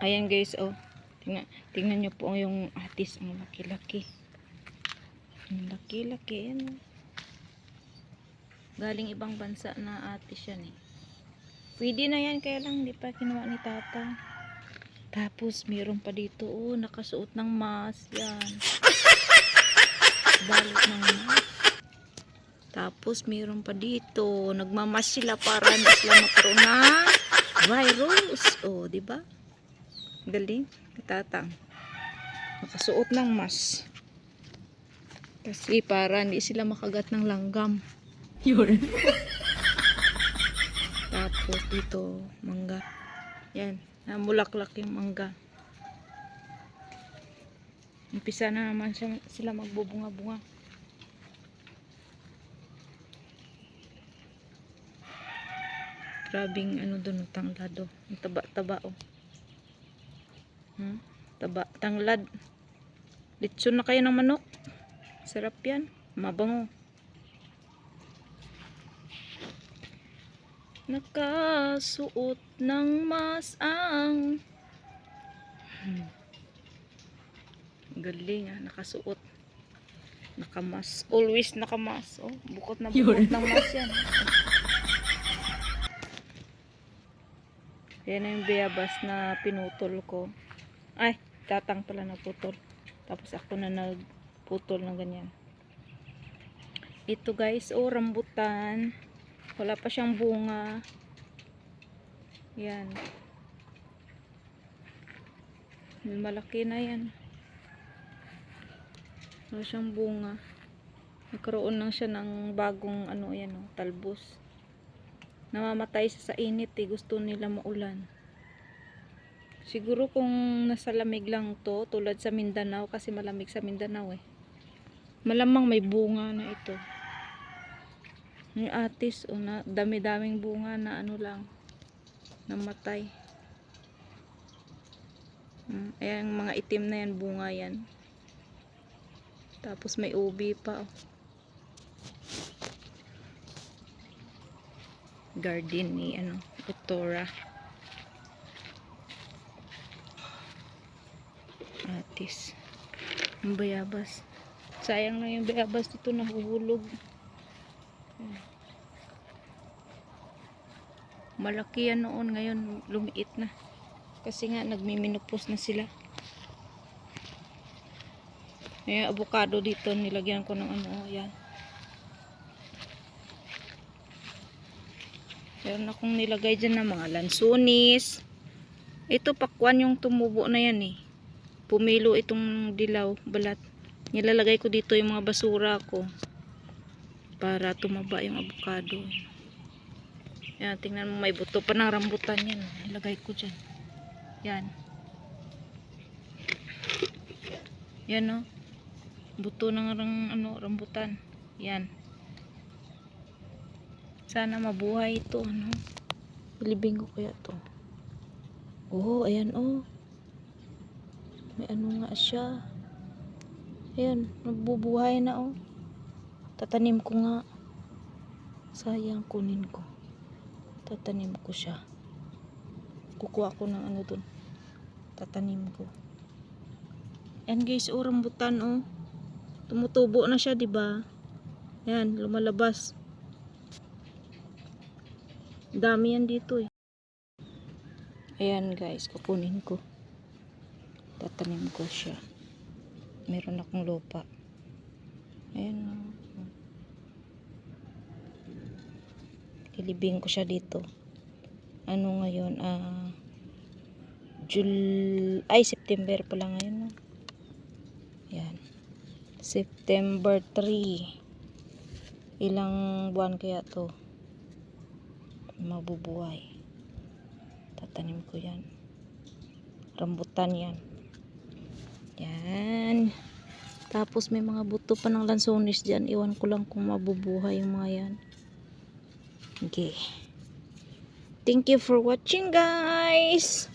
Ayan guys, oh. Tingnan nyo po yung atis. Ang laki-laki. Ang laki-laki. Yan. Galing ibang bansa na atis yan eh. Pwede na yan, kaya lang hindi pa kinuha ni tata. Tapos meron pa dito, oh, nakasuot ng mask. Yan. Balot ng mask. Tapos meron pa dito, nagmamas sila para hindi sila magkaroon ng virus. Oh, di ba? Galing, tatang. Nakasuot ng mask. Kasi para hindi sila makagat ng langgam. Yun. Tapos dito, mangga. Yan, namulaklak yung mangga. Umpisa na naman sila magbubunga-bunga. Grabing ano doon, tanglado. Ang taba-taba oh. Taba, tanglad. Litson na kayo ng manok. Sarap yan. Mabango. Nakasuot ng masang. Galing ah, nakasuot. Nakamas. Always nakamas. Oh, bukod na bukod ng mas yan. Yan na yung bayabas na pinutol ko. Ay, tatang pala naputol. Tapos ako na nagputol ng ganyan. Ito guys, oh, rambutan. Wala pa siyang bunga. Yan. Malaki na yan. Wala siyang bunga. Nagkaroon lang siya ng bagong ano yan, oh, talbos. Namamatay siya sa init eh. Gusto nila maulan. Siguro kung nasa lamig lang to, tulad sa Mindanao, kasi malamig sa Mindanao eh. Malamang may bunga na ito. Yung atis, oh, na dami-daming bunga na ano lang, namatay. Ayan, mga itim na yan, bunga yan. Tapos may ubi pa, oh. Garden ni ano, Otora. Atis. Ang bayabas. Sayang na yung bayabas dito, nahuhulog. Malaki yan noon, ngayon lumiit na. Kasi nga nagmiminupos na sila. May avocado dito, nilagyan ko ng ano, yan. Meron akong nilagay dyan ng mga lansunis. Ito pakwan yung tumubo na yan eh. Pumilo itong dilaw, balat. Nilalagay ko dito yung mga basura ko. Para tumaba yung avocado. Yan, tingnan mo, may buto pa ng rambutan yan. Nilagay ko dyan. Yan. Yan o. Buto ng ano, rambutan. Yan. Sana mabuhay ito, ano. Ilibing ko kaya to. Oh, ayan oh. May ano nga siya. Ayan, nagbubuhay na oh. Tatanim ko nga. Sayang, kunin ko. Tatanim ko siya. Kukuha ko ng ano dun. Tatanim ko. Ayan guys, oh, rambutan oh. Tumutubo na siya, 'di ba? Ayan, lumalabas. Dami yan dito eh. Ayan guys, kukunin ko. Tatanim ko siya. Meron akong lupa. Ayan. Ilibing ko siya dito. Ano ngayon? September pala ngayon. No? Ayan. September 3. Ilang buwan kaya to? Mabubuhay. Tatanim ko yan. Rambutan yan. Yan. Tapos may mga buto pa ng lansones dyan. Iwan ko lang kung mabubuhay yung mga yan. Okay. Thank you for watching guys.